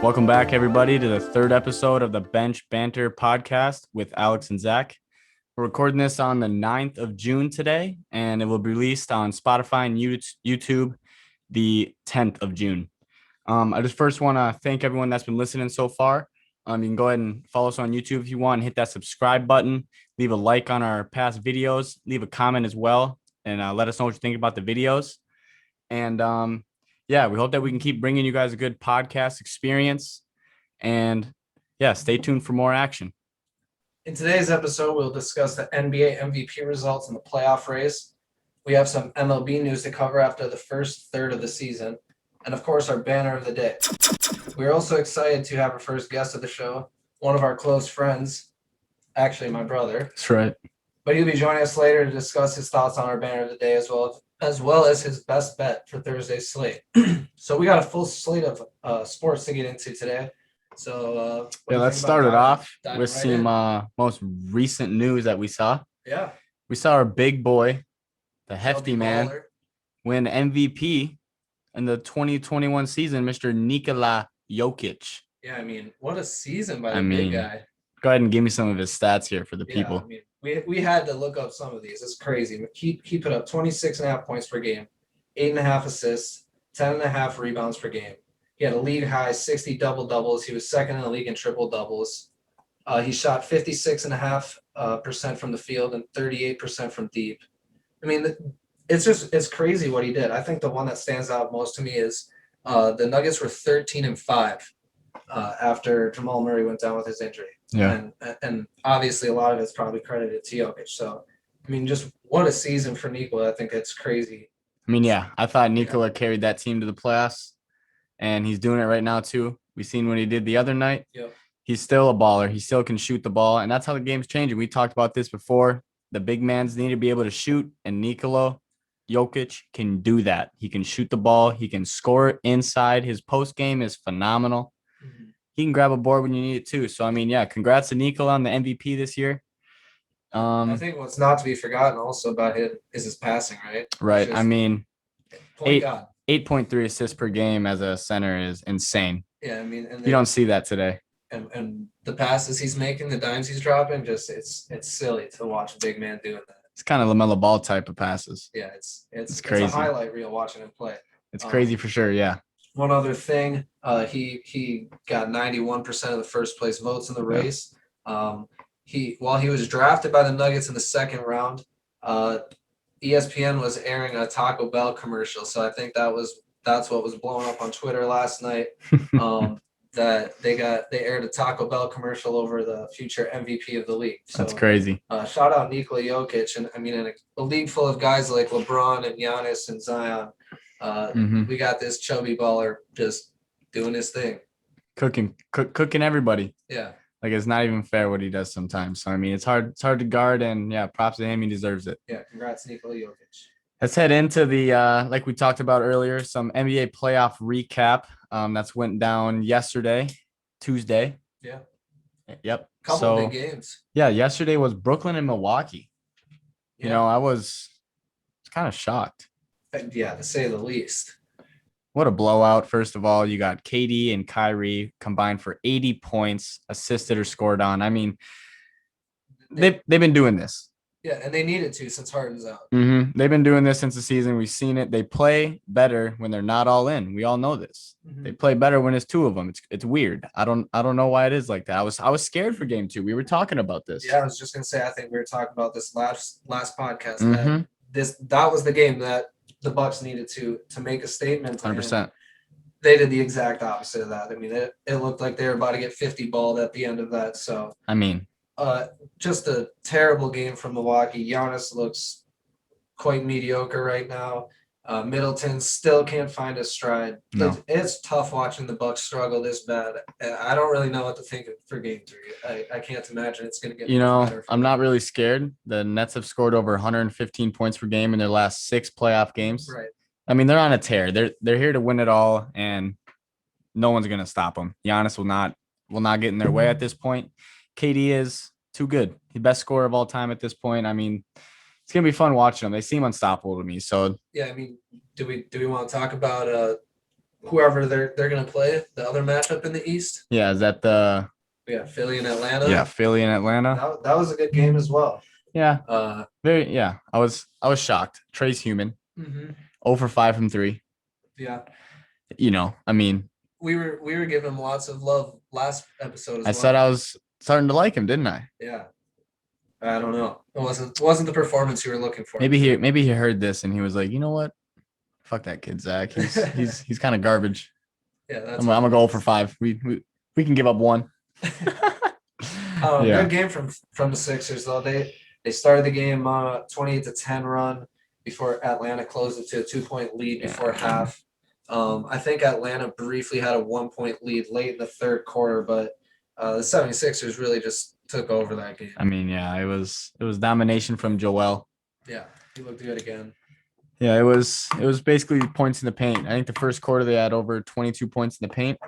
Welcome back, everybody, to the third episode of the Banter podcast with Alex and Zach. We're recording this on the 9th of June today, and it will be released on Spotify and YouTube the 10th of June. I just first want to thank everyone that's been listening so far. You can go ahead and follow us on YouTube if you want, and hit that subscribe button, leave a like on our past videos, leave a comment as well, and let us know what you think about the videos. And we hope that we can keep bringing you guys a good podcast experience. And stay tuned for more action. In today's episode, we'll discuss the NBA MVP results in the playoff race. We have some MLB news to cover after the first third of the season, and of course, our banner of the day. We're also excited to have our first guest of the show, one of our close friends, actually my brother. That's right. But he'll be joining us later to discuss his thoughts on our banner of the day as well as his best bet for Thursday's slate. So we got a full slate of sports to get into today. So let's start it off with some most recent news that we saw. Yeah. We saw our big boy, the hefty man, win MVP in the 2021 season, Mr. Nikola Jokic. Yeah, I mean, what a season by the big guy. Go ahead and give me some of his stats here for the people. I mean, we had to look up some of these. It's crazy. He put up 26.5 points per game, 8.5 assists, 10.5 rebounds per game. He had a league high 60 double-doubles. He was second in the league in triple-doubles. He shot 56.5% from the field and 38% from deep. I mean, it's crazy what he did. I think the one that stands out most to me is the Nuggets were 13-5 after Jamal Murray went down with his injury. Yeah. And obviously a lot of it's probably credited to Jokic. So, I mean, just what a season for Nikola. I think it's crazy. I mean, I thought Nikola carried that team to the playoffs, and he's doing it right now too. We seen what he did the other night. Yep. He's still a baller. He still can shoot the ball, and that's how the game's changing. We talked about this before. The big mans need to be able to shoot, and Nikola Jokic can do that. He can shoot the ball. He can score inside. His post game is phenomenal. Mm-hmm. He can grab a board when you need it too. So, I mean, congrats to Nikola on the MVP this year. I think what's not to be forgotten also about him is his passing, right? Right. I mean, 8.3 assists per game as a center is insane. Yeah, I mean, you don't see that today. And the passes he's making, the dimes he's dropping, just it's silly to watch a big man doing that. It's kind of LaMelo Ball type of passes. Yeah, it's crazy. It's a highlight reel watching him play. It's crazy for sure. Yeah. One other thing, he got 91% of the first place votes in the race. While he was drafted by the Nuggets in the second round, ESPN was airing a Taco Bell commercial. So I think that's what was blowing up on Twitter last night. That they aired a Taco Bell commercial over the future MVP of the league. So, that's crazy. Shout out Nikola Jokic, and I mean, in a league full of guys like LeBron and Giannis and Zion, we got this chubby baller just doing his thing, cooking everybody. Yeah, like it's not even fair what he does sometimes. So I mean, it's hard to guard, and props to him. He deserves it. Yeah, congrats, Nikola Jokic. Let's head into the like we talked about earlier, some NBA playoff recap. That's went down yesterday, Tuesday. Yeah. Yep. Couple big games. Yeah, yesterday was Brooklyn and Milwaukee. Yeah. You know, I was kind of shocked. Yeah, to say the least. What a blowout. First of all, you got KD and Kyrie combined for 80 points, assisted or scored on. I mean, they've been doing this. Yeah, and they needed to since Harden's out. Mm-hmm. They've been doing this since the season. We've seen it. They play better when they're not all in. We all know this. Mm-hmm. They play better when it's two of them. It's weird. I don't know why it is like that. I was scared for game 2. We were talking about this. Yeah, I was just gonna say. I think we were talking about this last podcast. Mm-hmm. That was the game that the Bucks needed to make a statement. 100%. They did the exact opposite of that. I mean, it looked like they were about to get 50 balled at the end of that. So I mean. Just a terrible game from Milwaukee. Giannis looks quite mediocre right now. Middleton still can't find his stride. No. It's tough watching the Bucks struggle this bad. I don't really know what to think for game 3. I can't imagine it's going to get better. I'm not really scared. The Nets have scored over 115 points per game in their last 6 playoff games. Right. I mean, they're on a tear. They're here to win it all, and no one's going to stop them. Giannis will not get in their way at this point. KD is too good. The best scorer of all time at this point. I mean, it's going to be fun watching them. They seem unstoppable to me. So yeah, I mean, do we want to talk about whoever they're gonna play, the other matchup in the East. Yeah, is that the We got Philly and Atlanta. yeah, Philly and Atlanta? That was a good game as well. Yeah. Uh, Very yeah. I was shocked. Trey's human. mhm. 0 for 5 from 3. Yeah, I mean, we were giving him lots of love last episode as I well. said I was starting to like him, didn't I? Yeah, I don't know. It wasn't the performance you were looking for. Maybe he heard this and he was like, you know what? Fuck that kid, Zach. He's kind of garbage. Yeah, I'm gonna go 0 for 5. We can give up 1. Good game from the Sixers though. They started the game 28-10 run before Atlanta closed it to a 2-point lead before half. I think Atlanta briefly had a 1-point lead late in the third quarter, but the 76ers really just took over that game. I mean, yeah, it was domination from Joel. Yeah, he looked good again. Yeah, it was basically points in the paint. I think the first quarter they had over 22 points in the paint,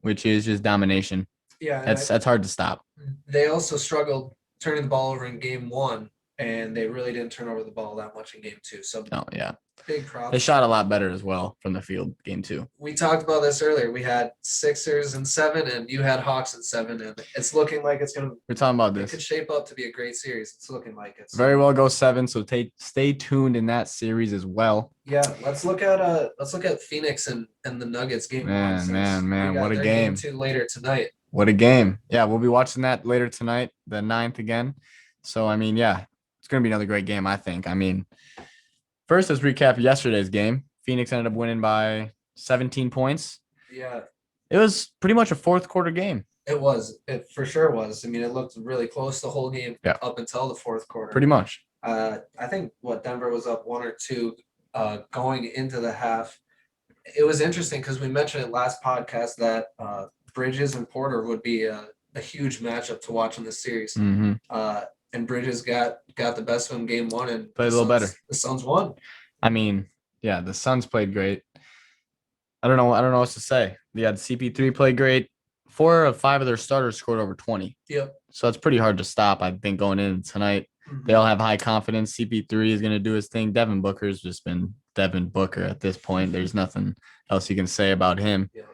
which is just domination. Yeah, that's hard to stop. They also struggled turning the ball over in game 1, and they really didn't turn over the ball that much in game 2. So yeah. Big props. They shot a lot better as well from the field game 2. We talked about this earlier. We had Sixers in 7, and you had Hawks in 7, and it's looking like it's gonna. We're talking about It this. could shape up to be a great series. It's looking like it's very well go 7. So stay tuned in that series as well. Yeah, let's look at Phoenix and the Nuggets game. Man, what a game! Game 2 later tonight. What a game! Yeah, we'll be watching that later tonight, the 9th again. So I mean, yeah, it's gonna be another great game. I think. I mean. First, let's recap yesterday's game. Phoenix ended up winning by 17 points. Yeah. It was pretty much a fourth quarter game. It was. It for sure was. I mean, it looked really close the whole game up until the fourth quarter. Pretty much. I think Denver was up 1 or 2 going into the half. It was interesting because we mentioned it last podcast that Bridges and Porter would be a huge matchup to watch in this series. Mm-hmm. And Bridges got the best of him game 1 and played a little better. The Suns won. I mean, yeah, the Suns played great. I don't know what to say. They had CP3 play great. 4 of 5 of their starters scored over 20. Yep. So it's pretty hard to stop, I think, going in tonight. Mm-hmm. They all have high confidence. CP3 is going to do his thing. Devin Booker's just been Devin Booker at this point. There's nothing else you can say about him. Yep.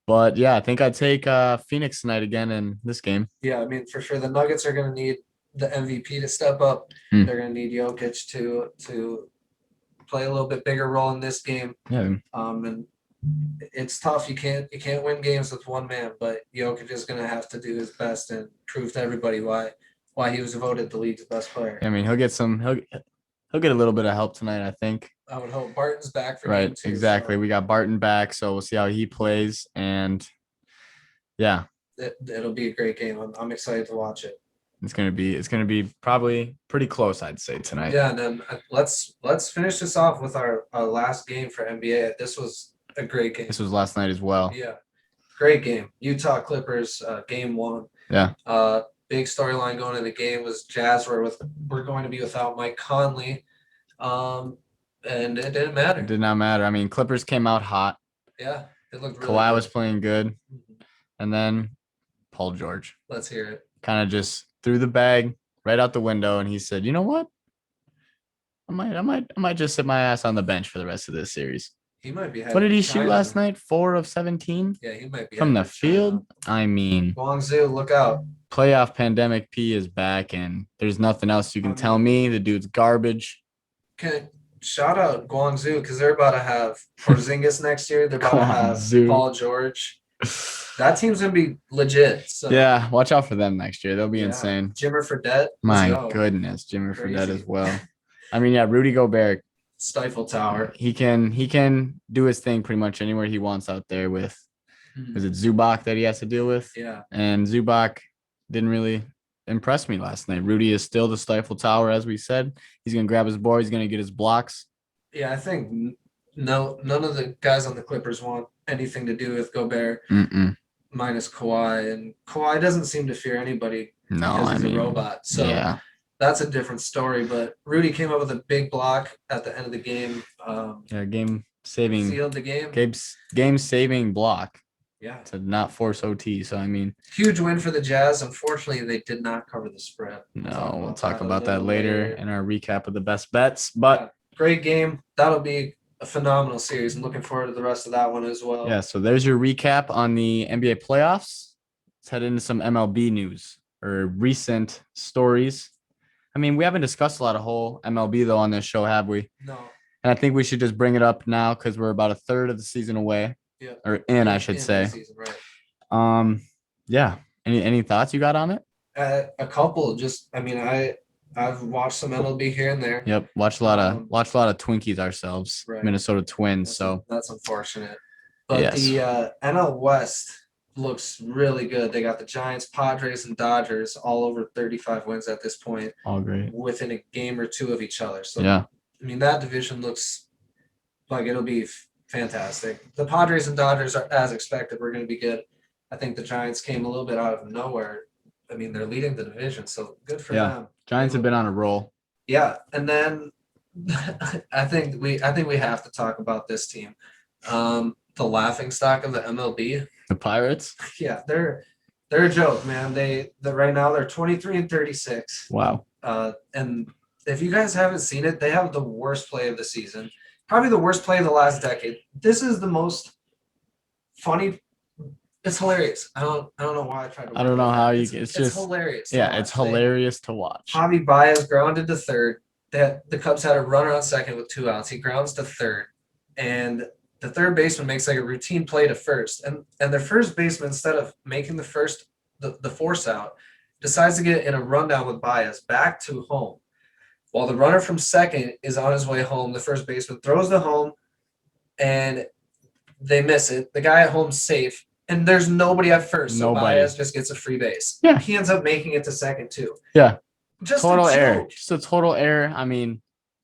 But, yeah, I think I'd take Phoenix tonight again in this game. Yeah, I mean, for sure. The Nuggets are going to need the MVP to step up. They're going to need Jokic to play a little bit bigger role in this game. Yeah. And it's tough. You can't win games with one man, but Jokic is going to have to do his best and prove to everybody why he was voted the league's best player. I mean, he'll get a little bit of help tonight, I think. I would hope. Barton's back for right. game 2. Exactly. So. We got Barton back, so we'll see how he plays, and yeah, it'll be a great game. I'm excited to watch it. It's gonna be probably pretty close, I'd say, tonight. Yeah, and then let's finish this off with our last game for NBA. This was a great game. This was last night as well. Yeah, great game. Utah Clippers, game 1. Yeah. Big storyline going in the game was Jazz were going to be without Mike Conley, and it didn't matter. It did not matter. I mean, Clippers came out hot. Yeah, it looked really Kawhi good. was playing good, and then Paul George. Let's hear it. Kind of just threw the bag right out the window, and he said, "You know what? I might just sit my ass on the bench for the rest of this series." He might be. What did he shoot last night? 4 of 17. Yeah, he might be from the field. I mean, Guangzhou, look out! Playoff pandemic P is back, and there's nothing else you can tell me. The dude's garbage. Okay, shout out Guangzhou because they're about to have Porzingis next year. They're about to have Paul George. That team's gonna be legit. So. Yeah, watch out for them next year. They'll be insane. Jimmer Fredette. My goodness, Jimmer Fredette as well. I mean, yeah, Rudy Gobert. Stifle Tower. He can do his thing pretty much anywhere he wants out there with. Is it Zubac that he has to deal with? Yeah. And Zubac didn't really impress me last night. Rudy is still the Stifle Tower, as we said. He's gonna grab his board. He's gonna get his blocks. Yeah, I think none of the guys on the Clippers want anything to do with Gobert. Minus Kawhi, and Kawhi doesn't seem to fear anybody. No, because he's a robot. So yeah. That's a different story. But Rudy came up with a big block at the end of the game. Game saving. Sealed the game. Game saving block. Yeah. To not force OT. So I mean, huge win for the Jazz. Unfortunately, they did not cover the spread. We'll talk about that later in our recap of the best bets. But great game. That'll be a phenomenal series. I'm looking forward to the rest of that one as well. Yeah, so there's your recap on the NBA playoffs. Let's head into some MLB news or recent stories. I mean, we haven't discussed a lot of whole MLB though on this show, have we? No. And I think we should just bring it up now because we're about a third of the season away. Yeah. Or in, I should say. Season, right. Yeah. Any thoughts you got on it? A couple. Just, I mean, I've watched some MLB here and there. Yep, watched a lot of Twinkies ourselves. Right. Minnesota Twins. That's unfortunate. But yes. The NL West looks really good. They got the Giants, Padres, and Dodgers all over 35 wins at this point. All great. Within a game or two of each other. So yeah, I mean that division looks like it'll be fantastic. The Padres and Dodgers are, as expected, we're going to be good. I think the Giants came a little bit out of nowhere. I mean, they're leading the division, so good for them. Giants have been on a roll. Yeah, and then I think we have to talk about this team. The laughing stock of the MLB. The Pirates? Yeah, they're a joke, man. They right now they're 23-36. Wow. And if you guys haven't seen it, they have the worst play of the season. Probably the worst play of the last decade. This is the most funny. It's hilarious. I don't know why I tried to. I don't know how it's just hilarious. Yeah, it's hilarious to watch. Javi Baez grounded to third. The Cubs had a runner on second with 2 outs. He grounds to third, and the third baseman makes like a routine play to first, and their first baseman, instead of making the force out, decides to get in a rundown with Baez back to home. While the runner from second is on his way home, the first baseman throws to home, and they miss it. The guy at home's safe, and there's nobody at first, so Baez just gets a free base. Yeah, he ends up making it to second too. Yeah, just total error. Just a total error. I mean,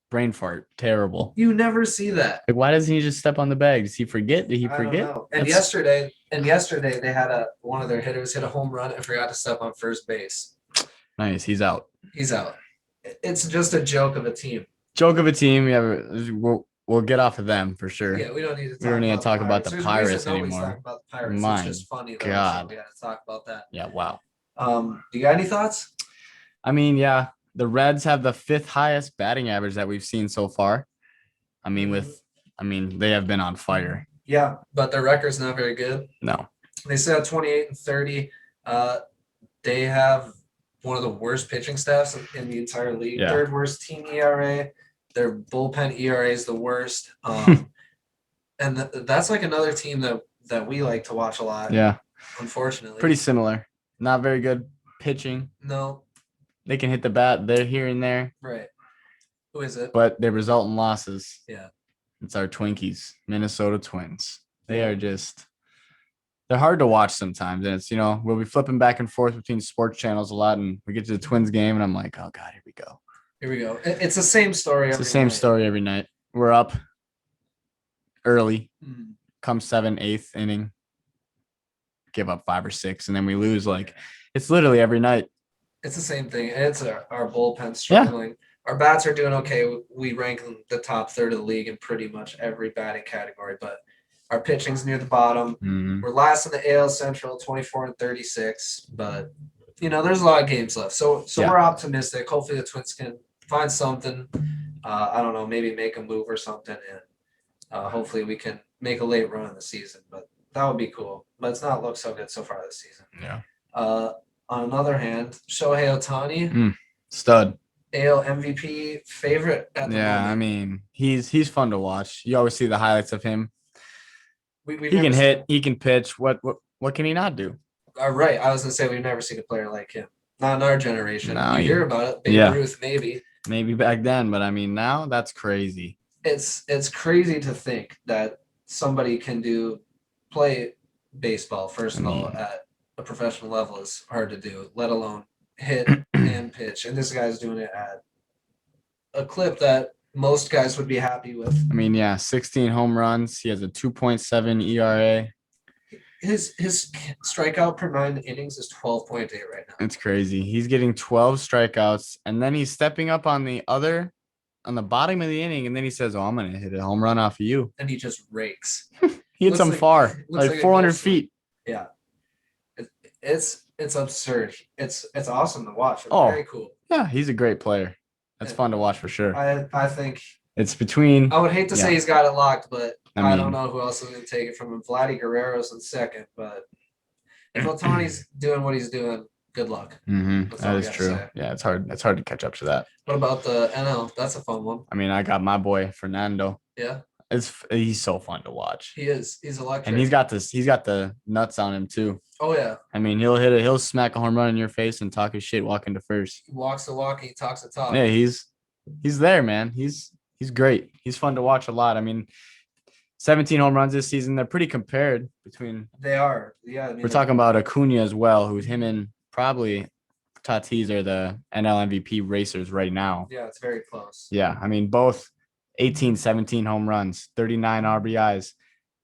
brain fart, terrible. You never see that. Like, why doesn't he just step on the bag? Does he forget? Did he forget? And yesterday they had one of their hitters hit a home run and forgot to step on first base. Nice, he's out. It's just a joke of a team. Yeah, we'll get off of them for sure. Yeah, we don't need to talk about the Pirates anymore. About the Pirates. My it's just funny though, God. so we got to talk about that. Yeah, wow. You got any thoughts? I mean, yeah, the Reds have the 5th highest batting average that we've seen so far. I mean, they have been on fire. Yeah, but their record's not very good. No. They still have 28-30. They have one of the worst pitching staffs in the entire league. Yeah. 3rd worst team ERA. Their bullpen ERA is the worst. And that's like another team that we like to watch a lot. Yeah. Unfortunately. Pretty similar. Not very good pitching. No. They can hit the bat there, here, and there. Right. Who is it? But they result in losses. Yeah. It's our Twinkies, Minnesota Twins. They're hard to watch sometimes. And it's, we'll be flipping back and forth between sports channels a lot. And we get to the Twins game and I'm like, oh God, here we go. Here we go. It's the same story. It's the same story every night. We're up early, come 7th, 8th inning, give up 5 or 6, and then we lose. Like, it's literally every night. It's the same thing. And it's our bullpen struggling. Yeah. Our bats are doing okay. We rank in the top 3rd of the league in pretty much every batting category, but our pitching's near the bottom. Mm-hmm. We're last in the AL Central, 24-36, but there's a lot of games left. So we're optimistic. Hopefully the Twins can find something. I don't know, maybe make a move or something, and hopefully we can make a late run in the season. But that would be cool. But it's not looked so good so far this season. Yeah. On another hand, Shohei Ohtani, stud. AL MVP favorite at the moment. I mean, he's fun to watch. You always see the highlights of him. He can hit, he can pitch. What can he not do? Right. I was gonna say we've never seen a player like him. Not in our generation. No, we hear about it. Babe Ruth, maybe. Maybe back then, but I mean now that's crazy. It's crazy to think that somebody can play baseball, first of all, at a professional level is hard to do, let alone hit and pitch. And this guy's doing it at a clip that most guys would be happy with. I mean, 16 home runs. He has a 2.7 ERA. His strikeout per 9 innings is 12.8 right now. It's crazy. He's getting 12 strikeouts, and then he's stepping up on the bottom of the inning, and then he says, "Oh, I'm gonna hit a home run off of you," and he just rakes. He hits them far, like 400 feet. Yeah, it's absurd. It's awesome to watch. It's very cool. Yeah, he's a great player. That's fun to watch for sure. I think It's between. I would hate to Yeah. say he's got it locked, but I I don't mean- know who else is going to take it from him. Vladdy Guerrero's in second, but if Ohtani's doing what he's doing, good luck. That's all That I is gotta true. say. Yeah, it's hard. It's hard to catch up to that. What about the NL? That's a fun one. I mean, I got my boy Fernando. Yeah, He's so fun to watch, he is. He's electric. and he's got this. He's got the nuts on him too. Oh yeah, I mean, he'll hit it. He'll smack a home run in your face and talk his shit walking to first. he walks the walk and he talks the talk. Yeah, he's there, man. He's great. He's fun to watch a lot. I mean, 17 home runs this season. They're pretty compared between. They are. Yeah, I mean, We're talking about Acuna as well, who's him and probably Tatis are the NL MVP racers right now. Yeah, it's very close. Yeah, I mean, both 18, 17 home runs, 39 RBIs,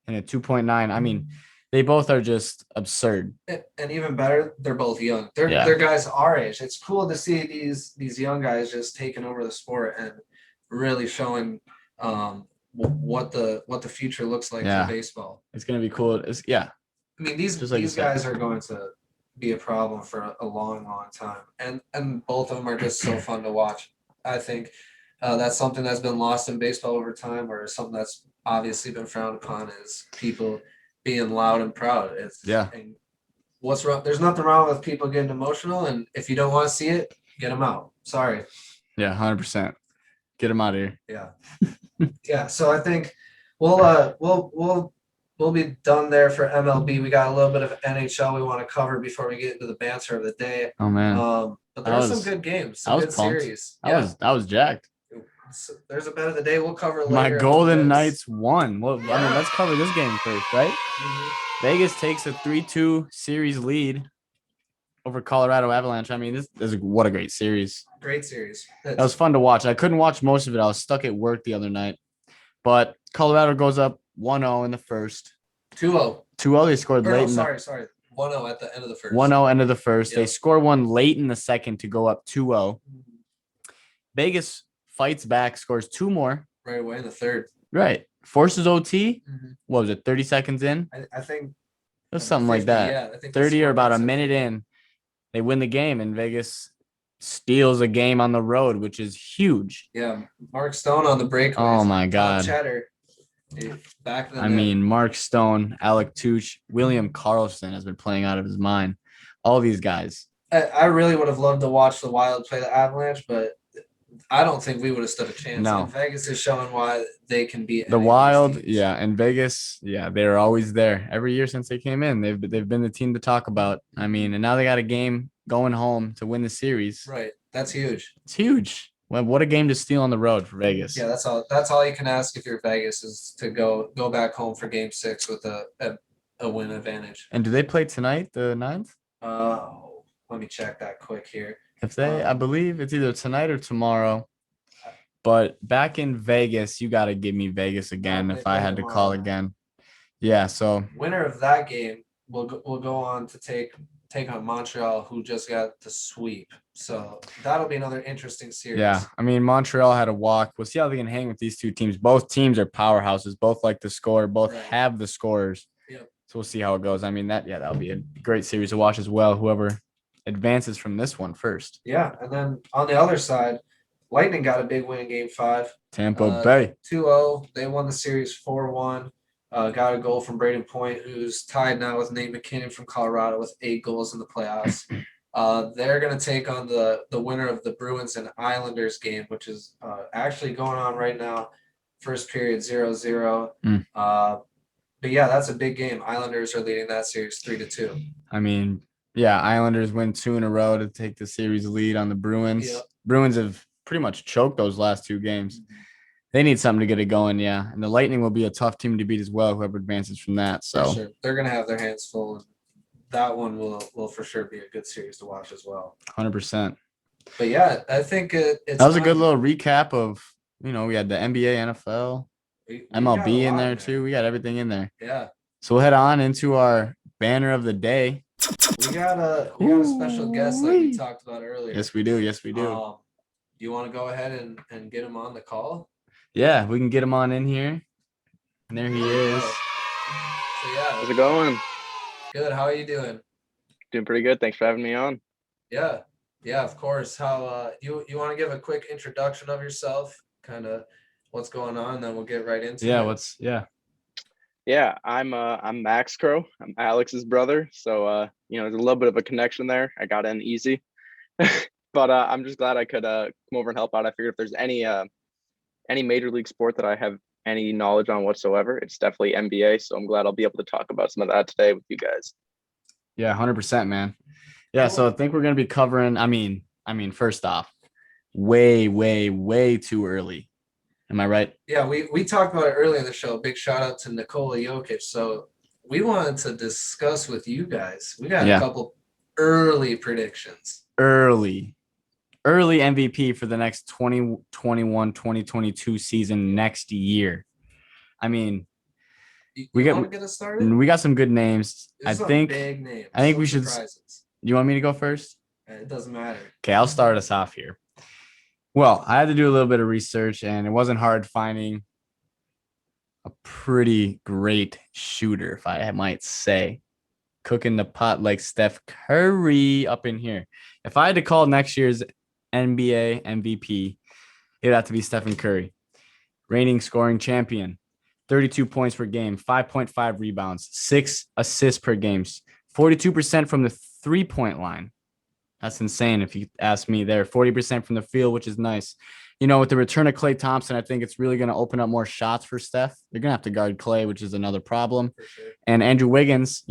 and a 2.9. I mean, they both are just absurd. And even better, they're both young. They're guys our age. It's cool to see these young guys just taking over the sport and really showing what the future looks like for baseball. It's gonna be cool. I mean, these guys are going to be a problem for a long, long time, and both of them are just so fun to watch. I think that's something that's been lost in baseball over time, or something that's obviously been frowned upon is people being loud and proud. And what's wrong? There's nothing wrong with people getting emotional, and if you don't want to see it, get them out. Sorry. Yeah, 100%. Get them out of here. Yeah. Yeah. So I think we'll be done there for MLB. We got a little bit of NHL we want to cover before we get into the banter of the day. Oh man. But there are some good games, some good series. I was jacked. So there's a bet of the day we'll cover later. My Golden Knights won. Well, I mean, let's cover this game first, right? Mm-hmm. Vegas takes a 3-2 series lead over Colorado Avalanche. I mean, this is what a great series. Great series. That was fun to watch. I couldn't watch most of it. I was stuck at work the other night. But Colorado goes up 1-0 in the first. 2-0. 2-0. They scored late. Sorry. 1-0 at the end of the first. 1-0 end of the first. Yep. They score one late in the second to go up 2-0. Mm-hmm. Vegas fights back, scores two more. Right away in the third. Right. Forces OT. Mm-hmm. What was it, 30 seconds in? I think it was something 50, like that. Yeah, I think 30 or about a minute in. They win the game, and Vegas steals a game on the road, which is huge. Yeah. Mark Stone on the break. Oh, my God. Cheddar. Back I mean, Mark Stone, Alec Touch, William Karlsson has been playing out of his mind. All these guys. I really would have loved to watch the Wild play the Avalanche, but I don't think we would have stood a chance. No. And Vegas is showing why they can beat the Wild. Yeah, and Vegas. Yeah, they're always there every year since they came in. They've been the team to talk about. I mean, and now they got a game going home to win the series. Right, that's huge. It's huge. Well, what a game to steal on the road for Vegas. Yeah, that's all. That's all you can ask if you're Vegas is to go back home for Game 6 with a win advantage. And do they play tonight, the 9th? Let me check that quick here. If they, I believe it's either tonight or tomorrow. But back in Vegas, you got to give me Vegas again if I had to call again. Yeah, so winner of that game will go on to take on Montreal, who just got the sweep. So that'll be another interesting series. Yeah, I mean, Montreal had a walk. We'll see how they can hang with these two teams. Both teams are powerhouses. Both like to score. Both have the scorers. Yep. So we'll see how it goes. I mean, that'll be a great series to watch as well. Whoever advances from this one first. Yeah, and then on the other side, Lightning got a big win in Game 5. Tampa Bay. 2-0. They won the series 4-1. Got a goal from Braden Point, who's tied now with Nate McKinnon from Colorado with 8 goals in the playoffs. They're going to take on the winner of the Bruins and Islanders game, which is actually going on right now. First period 0-0. But yeah, that's a big game. Islanders are leading that series 3-2. I mean, yeah, Islanders win 2 in a row to take the series lead on the Bruins. Yep. Bruins have pretty much choked those last 2 games. They need something to get it going, yeah. And the Lightning will be a tough team to beat as well, whoever advances from that. So for sure. They're going to have their hands full. And that one will for sure be a good series to watch as well. 100%. But yeah, I think it's that was a good little recap of, we had the NBA, NFL, MLB in there too. We got everything in there. Yeah. So we'll head on into our banner of the day. We got a special guest like we talked about earlier. Yes, we do. You want to go ahead and get him on the call? Yeah, we can get him on in here. And there he is. So yeah. How's it going? Good. How are you doing? Doing pretty good. Thanks for having me on. Yeah. Yeah, of course. How you want to give a quick introduction of yourself? Kind of what's going on, then we'll get right into Yeah, it. Yeah, I'm Max Crow. I'm Alex's brother. So there's a little bit of a connection there. I got in easy. But I'm just glad I could come over and help out. I figured if there's any major league sport that I have any knowledge on whatsoever, it's definitely NBA. So I'm glad I'll be able to talk about some of that today with you guys. Yeah, 100%, man. Yeah, so I think we're gonna be covering. First off, way too early. Am I right? Yeah, we talked about it earlier in the show. Big shout out to Nikola Jokic. So we wanted to discuss with you guys. We got a Yeah. couple early predictions. Early MVP for the next 2021-2022 season next year. I mean, You we want to got get us started? we got some good names. There's some big names. I think some we should. surprises. You want me to go first? It doesn't matter. Okay, I'll start us off here. Well, I had to do a little bit of research, and it wasn't hard finding a pretty great shooter, if I might say, cooking the pot like Steph Curry up in here. If I had to call next year's NBA MVP, it'd have to be Stephen Curry, reigning scoring champion, 32 points per game, 5.5 rebounds, 6 assists per game, 42% from the 3-point line. That's insane if you ask me there. 40% from the field, which is nice. With the return of Klay Thompson, I think it's really going to open up more shots for Steph. They're going to have to guard Klay, which is another problem. For sure. And Andrew Wiggins,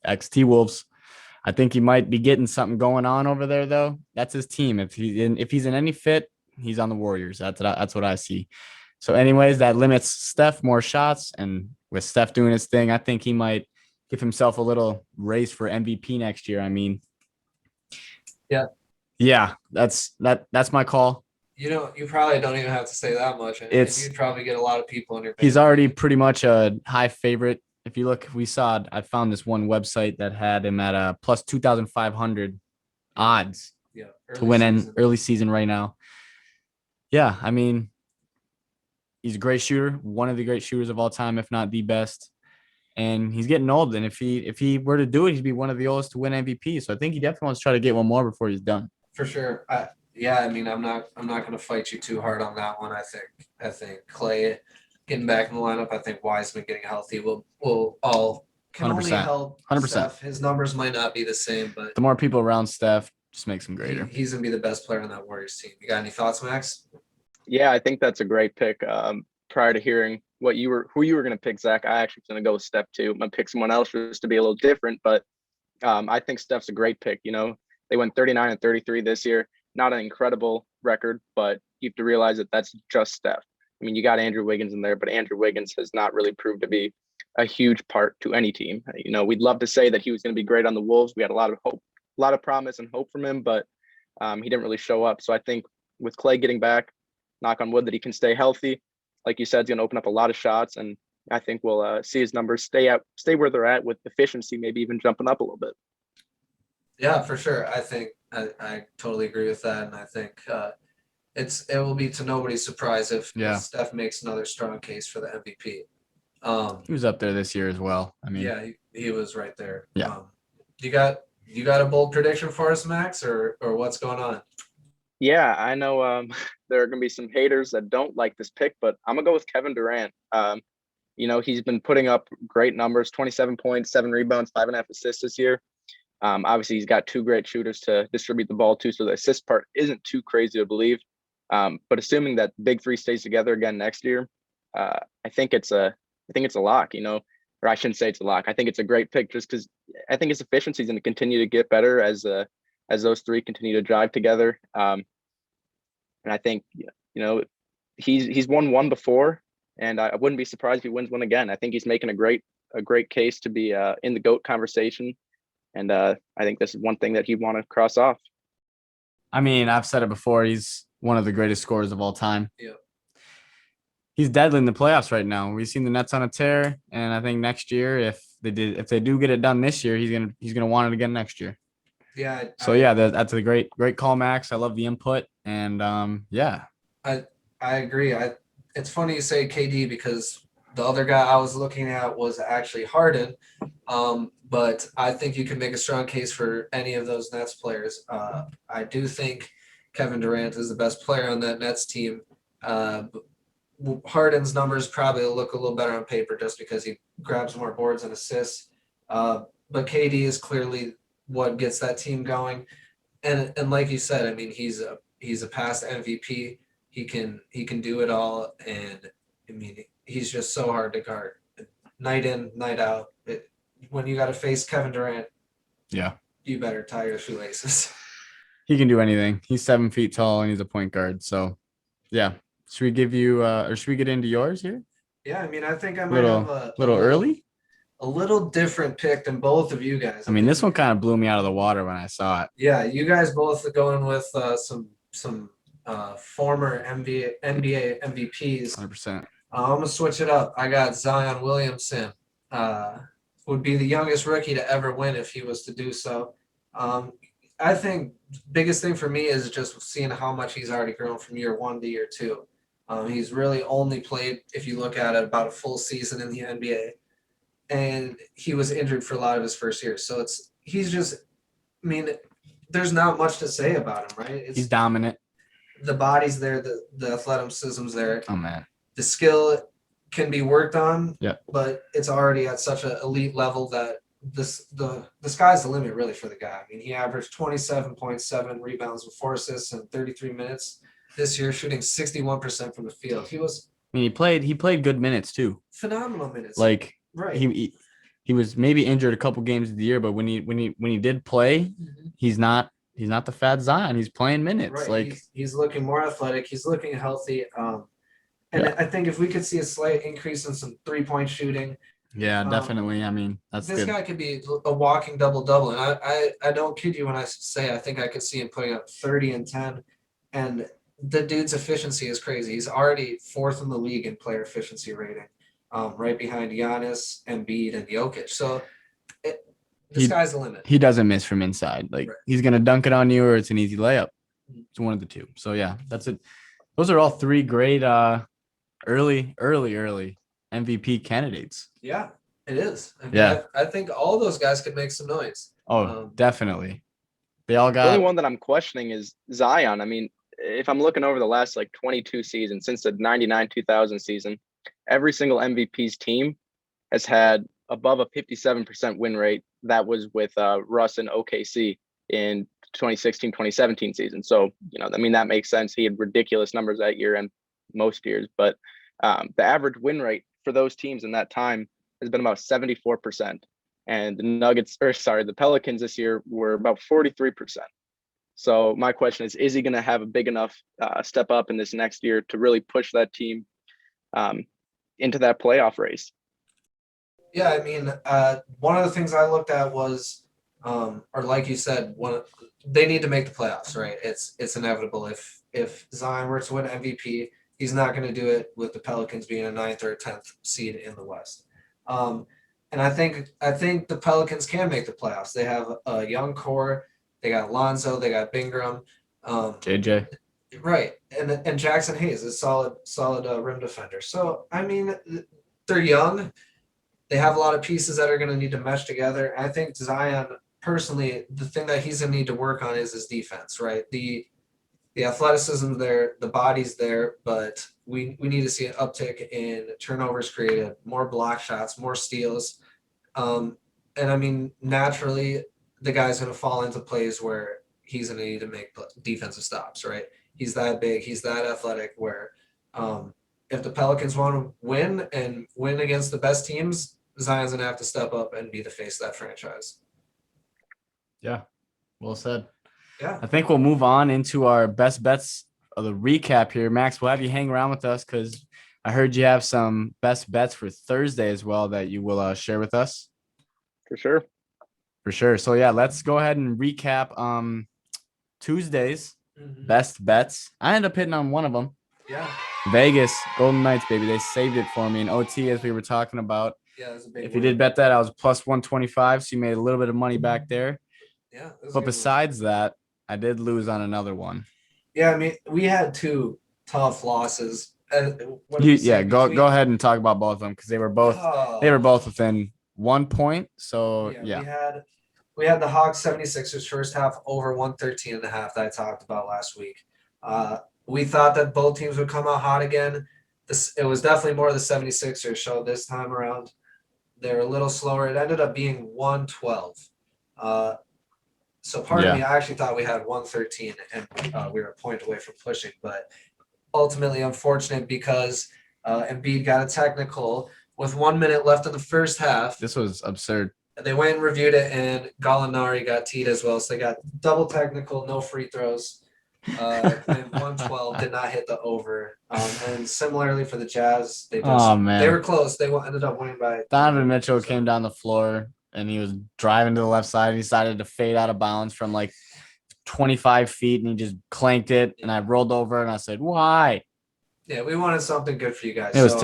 ex-T Wolves, I think he might be getting something going on over there, though. That's his team. If he's in any fit, he's on the Warriors. That's what I see. So, anyways, that limits Steph more shots, and with Steph doing his thing, I think he might give himself a little race for MVP next year. Yeah, that's my call. You probably don't even have to say that much, and you'd probably get a lot of people in your. He's already pretty much a high favorite. If you look, I found this one website that had him at a plus 2,500 odds to win early season right now. Yeah, he's a great shooter, one of the great shooters of all time, if not the best. And he's getting old. And if he were to do it, he'd be one of the oldest to win MVP. So I think he definitely wants to try to get one more before he's done. For sure. I'm not going to fight you too hard on that one. I think Klay getting back in the lineup. I think Wiseman getting healthy will all can 100%. Only help 100%. Steph. His numbers might not be the same, but the more people around Steph just makes him greater. He's going to be the best player on that Warriors team. You got any thoughts, Max? Yeah, I think that's a great pick. Prior to hearing who you were going to pick, Zach, I actually was going to go with Steph too. I'm going to pick someone else just to be a little different, but I think Steph's a great pick. They went 39-33 this year. Not an incredible record, but you have to realize that that's just Steph. You got Andrew Wiggins in there, but Andrew Wiggins has not really proved to be a huge part to any team. We'd love to say that he was going to be great on the Wolves. We had a lot of hope, a lot of promise and hope from him, but he didn't really show up. So I think with Klay getting back, knock on wood that he can stay healthy. Like you said, it's going to open up a lot of shots, and I think we'll see his numbers stay where they're at with efficiency, maybe even jumping up a little bit. Yeah, for sure. I think I totally agree with that, and I think it will be to nobody's surprise if Steph makes another strong case for the MVP. He was up there this year as well. He was right there. Yeah. You got a bold prediction for us, Max, or what's going on? Yeah, I know there are going to be some haters that don't like this pick, but I'm going to go with Kevin Durant. He's been putting up great numbers, 27 points, 7 rebounds, 5.5 assists this year. Obviously, he's got 2 great shooters to distribute the ball to, so the assist part isn't too crazy to believe. But assuming that big 3 stays together again next year, I think it's a lock, or I shouldn't say it's a lock. I think it's a great pick just because I think his efficiency is going to continue to get better as those 3 continue to drive together. And I think, he's won one before, and I wouldn't be surprised if he wins one again. I think he's making a great case to be in the GOAT conversation. And I think this is one thing that he'd want to cross off. I've said it before. He's one of the greatest scorers of all time. Yeah. He's deadly in the playoffs right now. We've seen the Nets on a tear, and I think next year, if they do get it done this year, he's gonna want it again next year. Yeah. That's a great call, Max. I love the input, and I agree. It's funny you say KD because the other guy I was looking at was actually Harden. But I think you can make a strong case for any of those Nets players. I do think Kevin Durant is the best player on that Nets team. Harden's numbers probably look a little better on paper just because he grabs more boards and assists. But KD is clearly what gets that team going. And like you said, I mean, he's a past MVP. He can do it all, and I mean, he's just so hard to guard, night in, night out. When you got to face Kevin Durant, Yeah. you better tie your shoelaces. He can do anything. He's 7 feet tall and he's a point guard. So, yeah. Should we give you, or should we get into yours here? Yeah, I mean, I think I might have a little early. A little different pick than both of you guys. I mean, this one kind of blew me out of the water when I saw it. Yeah, you guys both are going with some former NBA MVPs. 100%. I'm gonna switch it up. I got Zion Williamson. Would be the youngest rookie to ever win if he was to do so. I think biggest thing for me is just seeing how much he's already grown from year 1 to year 2. He's really only played, if you look at it, about a full season in the NBA, and he was injured for a lot of his first year. So he's just, I mean, there's not much to say about him, right? He's dominant. The body's there, the athleticism's there. Oh man, the skill can be worked on. Yeah, but it's already at such an elite level that the sky's the limit really for the guy. I mean, he averaged 27.7 rebounds with 4 assists in 33 minutes this year, shooting 61% from the field. I mean, he played good minutes too. Phenomenal minutes. Like right. He was maybe injured a couple games of the year, but when he did play, he's not the fat Zion. He's playing minutes. Right. Like he's looking more athletic. He's looking healthy. And I think if we could see a slight increase in some 3-point shooting. Yeah, definitely. I mean, this good. Guy could be a walking double-double. And I don't kid you when I say I think I could see him putting up 30 and 10. And the dude's efficiency is crazy. He's already 4th in the league in player efficiency rating, right behind Giannis, Embiid, and Jokic. So the sky's the limit. He doesn't miss from inside. Like he's going to dunk it on you or it's an easy layup. It's one of the two. So, yeah, that's it. Those are all 3 great early MVP candidates. Yeah, it is. I mean, I think all those guys could make some noise. Oh, definitely. They all got. The only one that I'm questioning is Zion. I mean, if I'm looking over the last 22 seasons since the 99-2000 season, every single MVP's team has had above a 57% win rate. That was with Russ and OKC in 2016-2017 season. So, I mean, that makes sense. He had ridiculous numbers that year and most years, but the average win rate for those teams in that time has been about 74%. And the Pelicans this year were about 43%. So my question is he going to have a big enough step up in this next year to really push that team into that playoff race? Yeah, I mean, one of the things I looked at was, or like you said, they need to make the playoffs, right? It's inevitable. If Zion were to win MVP, he's not going to do it with the Pelicans being a 9th or 10th seed in the West. And I think the Pelicans can make the playoffs. They have a young core. They got Lonzo. They got Bingham. JJ. Right, and Jackson Hayes is solid rim defender. So I mean, they're young. They have a lot of pieces that are going to need to mesh together. And I think Zion, personally, the thing that he's going to need to work on is his defense. Right, the athleticism there, the body's there, but we need to see an uptick in turnovers created, more block shots, more steals. And I mean, naturally, the guy's going to fall into plays where he's going to need to make defensive stops, right? He's that big, he's that athletic where if the Pelicans want to win and win against the best teams, Zion's going to have to step up and be the face of that franchise. Yeah, well said. Yeah, I think we'll move on into our best bets of the recap here. Max, we'll have you hang around with us because I heard you have some best bets for Thursday as well that you will share with us. For sure. So, yeah, let's go ahead and recap Tuesday's best bets. I ended up hitting on one of them. Yeah. Vegas, Golden Knights, baby. They saved it for me in OT as we were talking about. Yeah, that was a big If you did bet that, I was plus 125, so you made a little bit of money back there. Yeah. But besides that, I did lose on another one. Yeah, I mean, we had 2 tough losses. Go ahead and talk about both of them because they were both within 1 point. So yeah. We had the Hawks 76ers first half over 113.5 that I talked about last week. We thought that both teams would come out hot again. It was definitely more the 76ers show this time around. They're a little slower. It ended up being 112. So part of me, I actually thought we had 113 and we were a point away from pushing, but ultimately unfortunate because Embiid got a technical with 1 minute left in the first half. This was absurd. They went and reviewed it, and Gallinari got teed as well. So they got double technical, no free throws. And 112 did not hit the over. And similarly for the Jazz, they were close. They ended up winning by. Donovan Mitchell came down the floor and he was driving to the left side. He decided to fade out of bounds from like 25 feet and he just clanked it. And I rolled over and I said, "Why?" Yeah, we wanted something good for you guys. It was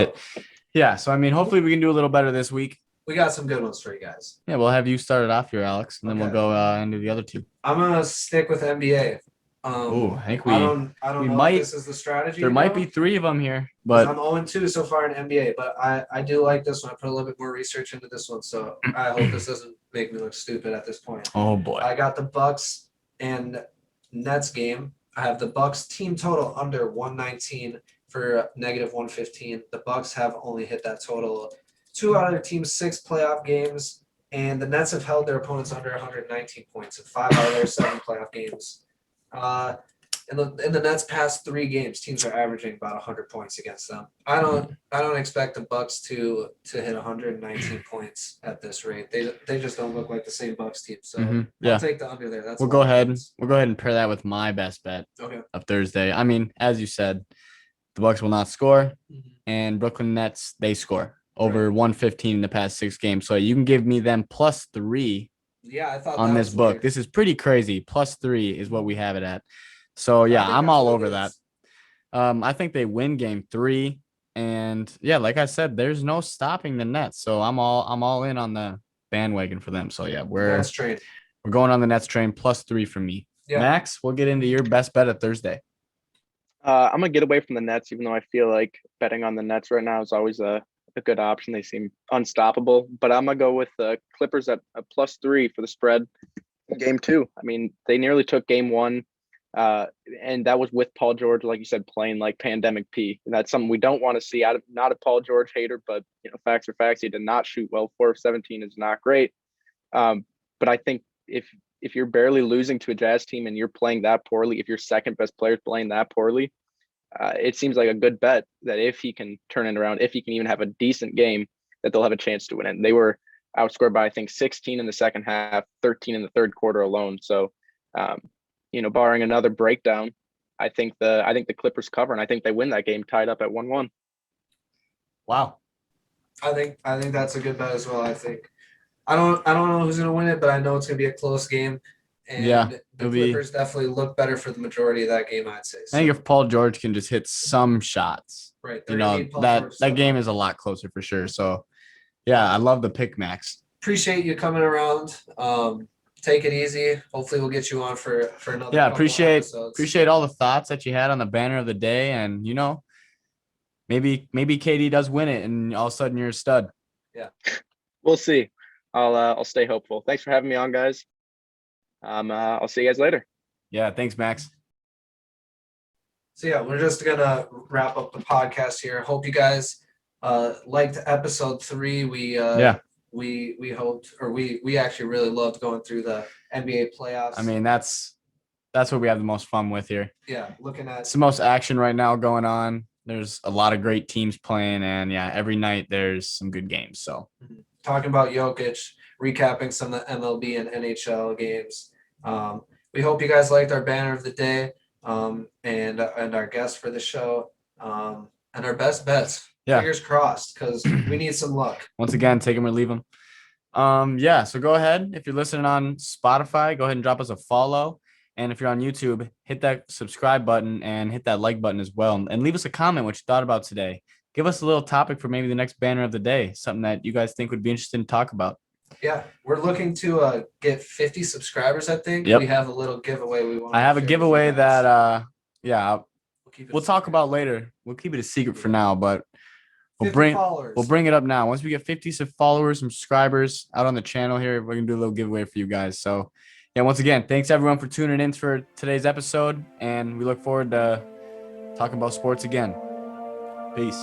yeah. So I mean, hopefully we can do a little better this week. We got some good ones for you guys. Yeah, we'll have you start it off here, Alex, and then we'll go into the other two. I'm gonna stick with NBA. I think I don't know if this is the strategy. There might be 3 of them here, but I'm 0-2 so far in NBA. But I do like this one. I put a little bit more research into this one, so I hope this doesn't make me look stupid at this point. Oh boy! I got the Bucks and Nets game. I have the Bucks team total under 119 for -115. The Bucks have only hit that total 2 out of their team's 6 playoff games, and the Nets have held their opponents under 119 points in 5 out of their 7 playoff games. In the Nets' past 3 games, teams are averaging about 100 points against them. I don't expect the Bucks to hit 119 points at this rate. They just don't look like the same Bucks team. So I'll take the under there. We'll go ahead and pair that with my best bet of Thursday. I mean, as you said, the Bucks will not score, and Brooklyn Nets, they score over 115 in the past 6 games. So you can give me them +3. Yeah, I thought on this book. Weird. This is pretty crazy. +3 is what we have it at. So yeah, I'm all over that. I think they win game 3, and yeah, like I said, there's no stopping the Nets. So I'm all in on the bandwagon for them. So yeah, we're going on the Nets train. +3 for me. Yeah. Max, we'll get into your best bet of Thursday. I'm gonna get away from the Nets, even though I feel like betting on the Nets right now is always a good option. They seem unstoppable, but I'm gonna go with the Clippers at a +3 for the spread in game 2. I mean, they nearly took game 1, and that was with Paul George, like you said, playing like pandemic P. And that's something we don't want to see. Not a Paul George hater, but facts are facts. He did not shoot well. 4 of 17 is not great. But I think if you're barely losing to a Jazz team and you're playing that poorly, if your second best player is playing that poorly, it seems like a good bet that if he can turn it around, if he can even have a decent game, that they'll have a chance to win it. And they were outscored by, I think, 16 in the second half, 13 in the third quarter alone. So, barring another breakdown, I think the Clippers cover, and I think they win that game tied up at 1-1. Wow. I think that's a good bet as well. I think I don't know who's going to win it, but I know it's going to be a close game. And the Clippers definitely look better for the majority of that game, I'd say. So. I think if Paul George can just hit some shots, right? That game is a lot closer for sure. So, yeah, I love the pick, Max. Appreciate you coming around. Take it easy. Hopefully, we'll get you on for another. Yeah, appreciate all the thoughts that you had on the banner of the day, and maybe KD does win it, and all of a sudden you're a stud. Yeah, we'll see. I'll stay hopeful. Thanks for having me on, guys. I'll see you guys later. Yeah, thanks, Max. So yeah, we're just gonna wrap up the podcast here. Hope you guys liked episode 3. We hoped, or we actually really loved going through the NBA playoffs. I mean, that's what we have the most fun with here. Yeah, looking at it's the most action right now going on. There's a lot of great teams playing, and yeah, every night there's some good games. So talking about Jokic, recapping some of the MLB and NHL games. We hope you guys liked our banner of the day, and our guest for the show, and our best bets. Yeah. Fingers crossed, because we need some luck. Once again, take them or leave them. So go ahead. If you're listening on Spotify, go ahead and drop us a follow. And if you're on YouTube, hit that subscribe button and hit that like button as well. And leave us a comment what you thought about today. Give us a little topic for maybe the next banner of the day, something that you guys think would be interesting to talk about. Yeah, we're looking to get 50 subscribers, I think. Yep. We have a little giveaway we want. I have a giveaway that we'll talk about later. We'll keep it a secret for now, but we'll bring it up now. Once we get 50 followers and subscribers out on the channel here, we're gonna do a little giveaway for you guys. So yeah, once again, thanks everyone for tuning in for today's episode, and we look forward to talking about sports again. Peace.